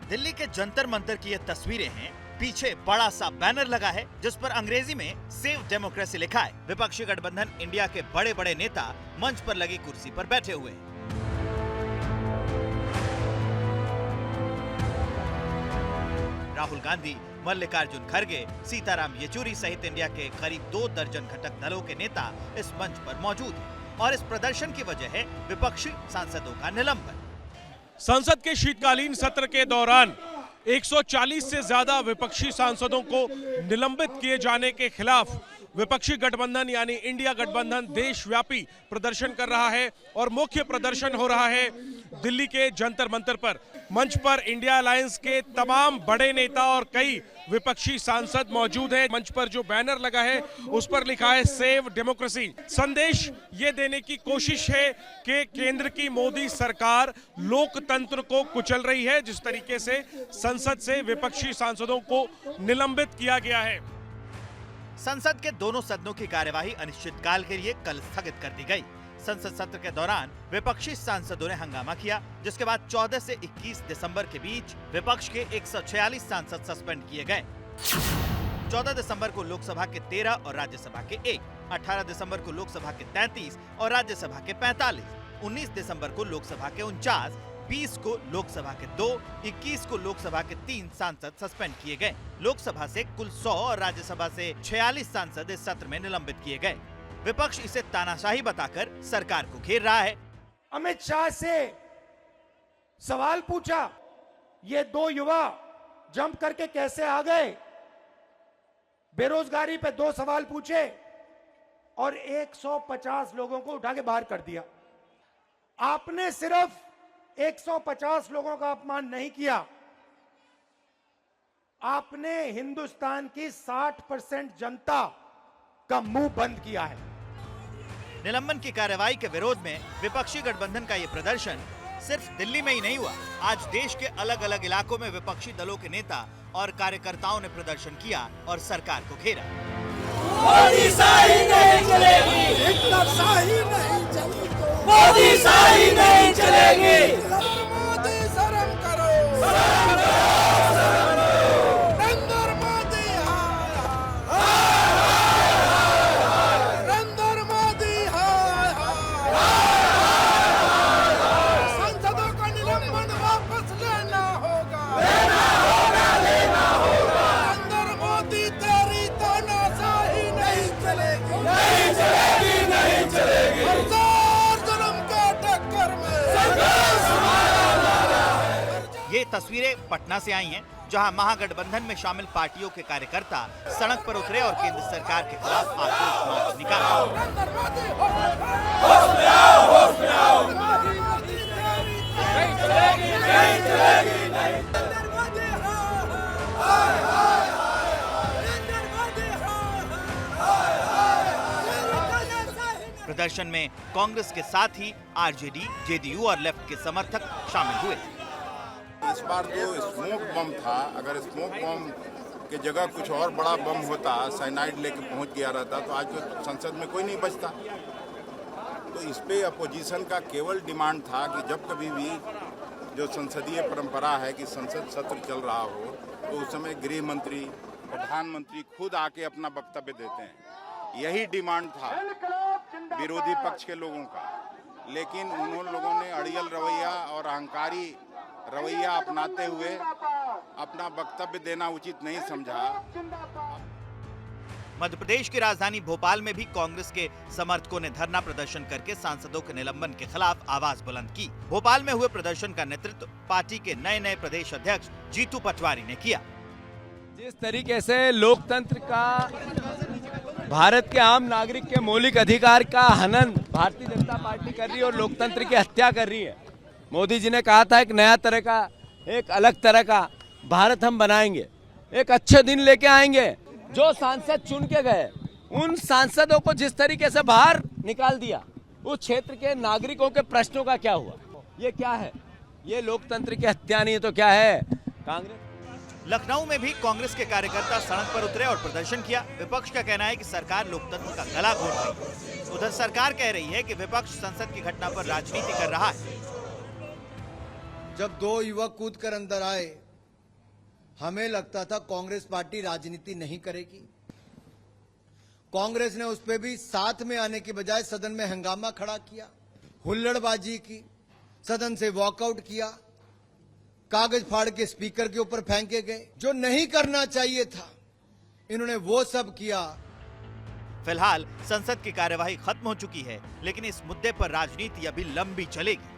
दिल्ली के जंतर मंतर की ये तस्वीरें हैं। पीछे बड़ा सा बैनर लगा है जिस पर अंग्रेजी में सेव डेमोक्रेसी लिखा है। विपक्षी गठबंधन इंडिया के बड़े बड़े नेता मंच पर लगी कुर्सी पर बैठे हुए हैं। राहुल गांधी, मल्लिकार्जुन खड़गे, सीताराम येचुरी सहित इंडिया के करीब 2 दर्जन घटक दलों के नेता इस मंच पर मौजूद हैं और इस प्रदर्शन की वजह है विपक्षी सांसदों का निलंबन। संसद के शीतकालीन सत्र के दौरान 140 से ज्यादा विपक्षी सांसदों को निलंबित किए जाने के खिलाफ विपक्षी गठबंधन यानी इंडिया गठबंधन देशव्यापी प्रदर्शन कर रहा है और मुख्य प्रदर्शन हो रहा है दिल्ली के जंतर मंतर पर। मंच पर इंडिया अलायंस के तमाम बड़े नेता और कई विपक्षी सांसद मौजूद हैं। मंच पर जो बैनर लगा है उस पर लिखा है सेव डेमोक्रेसी। संदेश ये देने की कोशिश है कि केंद्र की मोदी सरकार लोकतंत्र को कुचल रही है, जिस तरीके से संसद से विपक्षी सांसदों को निलंबित किया गया है। संसद के दोनों सदनों की कार्यवाही अनिश्चितकाल के लिए कल स्थगित कर दी गई। संसद सत्र के दौरान विपक्षी सांसदों ने हंगामा किया, जिसके बाद 14 से 21 दिसंबर के बीच विपक्ष के 146 सांसद सस्पेंड किए गए। 14 दिसंबर को लोकसभा के 13 और राज्यसभा के 1, 18 दिसंबर को लोकसभा के 33 और राज्यसभा के 45, 19 दिसंबर को लोकसभा के 49, 20 को लोकसभा के 2, 21 को लोकसभा के 3 सांसद सस्पेंड किए गए। लोकसभा से कुल 100 और राज्यसभा से 46 सांसद इस सत्र में निलंबित किए गए। विपक्ष इसे तानाशाही बताकर सरकार को घेर रहा है। अमित शाह से सवाल पूछा, ये 2 युवा जंप करके कैसे आ गए? बेरोजगारी पे 2 सवाल पूछे और 150 लोगों को उठा के बाहर कर दिया। आपने सिर्फ 150 लोगों का अपमान नहीं किया, आपने हिंदुस्तान की 60% जनता का मुंह बंद किया है। निलंबन की कार्रवाई के विरोध में विपक्षी गठबंधन का ये प्रदर्शन सिर्फ दिल्ली में ही नहीं हुआ। आज देश के अलग अलग इलाकों में विपक्षी दलों के नेता और कार्यकर्ताओं ने प्रदर्शन किया और सरकार को घेरा। मोदी शाही नहीं चलेगी, शाही नहीं चलेगी, मोदी शाही नहीं चलेगी। मोदी शर्म करो, शर्म करो, नरेंद्र मोदी नरेंद्र मोदी संसदों का निलंबन वापस लेना होगा, लेना होगा। नरेंद्र मोदी तेरी तानाशाही नहीं चलेगी, नहीं चलेगी, नहीं चलेगी। ये तस्वीरें पटना से आई हैं, जहां महागठबंधन में शामिल पार्टियों के कार्यकर्ता सड़क पर उतरे और केंद्र सरकार के खिलाफ आक्रोश मार्च निकाला। प्रदर्शन में कांग्रेस के साथ ही आरजेडी, जेडीयू और लेफ्ट के समर्थक शामिल हुए। इस बार जो स्मोक बम था, अगर स्मोक बम के जगह कुछ और बड़ा बम होता, साइनाइड लेके पहुंच गया रहता, तो आज तो संसद में कोई नहीं बचता। तो इस पे अपोजिशन का केवल डिमांड था कि जब कभी भी जो संसदीय परंपरा है कि संसद सत्र चल रहा हो, तो उस समय गृह मंत्री, प्रधानमंत्री खुद आके अपना वक्तव्य देते हैं। यही डिमांड था विरोधी पक्ष के लोगों का, लेकिन उन लोगों ने अड़ियल रवैया और अहंकारी रवैया अपनाते हुए अपना वक्तव्य देना उचित नहीं समझा। मध्य प्रदेश की राजधानी भोपाल में भी कांग्रेस के समर्थकों ने धरना प्रदर्शन करके सांसदों के निलंबन के खिलाफ आवाज बुलंद की। भोपाल में हुए प्रदर्शन का नेतृत्व पार्टी के नए प्रदेश अध्यक्ष जीतू पटवारी ने किया। जिस तरीके से लोकतंत्र का, भारत के आम नागरिक के मौलिक अधिकार का हनन भारतीय जनता पार्टी कर रही है और लोकतंत्र की हत्या कर रही है। मोदी जी ने कहा था एक नया तरह का, एक अलग तरह का भारत हम बनाएंगे, एक अच्छे दिन लेके आएंगे। जो सांसद चुन के गए उन सांसदों को जिस तरीके से बाहर निकाल दिया, उस क्षेत्र के नागरिकों के प्रश्नों का क्या हुआ? ये क्या है? ये लोकतंत्र की हत्या नहीं है तो क्या है? कांग्रेस। लखनऊ में भी कांग्रेस के कार्यकर्ता सड़क पर उतरे और प्रदर्शन किया। विपक्ष का कहना है कि सरकार लोकतंत्र का गला घोट रही है। उधर सरकार कह रही है कि विपक्ष संसद की घटना पर राजनीति कर रहा है। जब 2 युवक कूद कर अंदर आए हमें लगता था कांग्रेस पार्टी राजनीति नहीं करेगी। कांग्रेस ने उस पर भी साथ में आने की बजाय सदन में हंगामा खड़ा किया, हुल्लड़बाजी की, सदन से वॉकआउट किया, कागज फाड़ के स्पीकर के ऊपर फेंके गए। जो नहीं करना चाहिए था इन्होंने वो सब किया। फिलहाल संसद की कार्यवाही खत्म हो चुकी है, लेकिन इस मुद्दे पर राजनीति अभी लंबी चलेगी।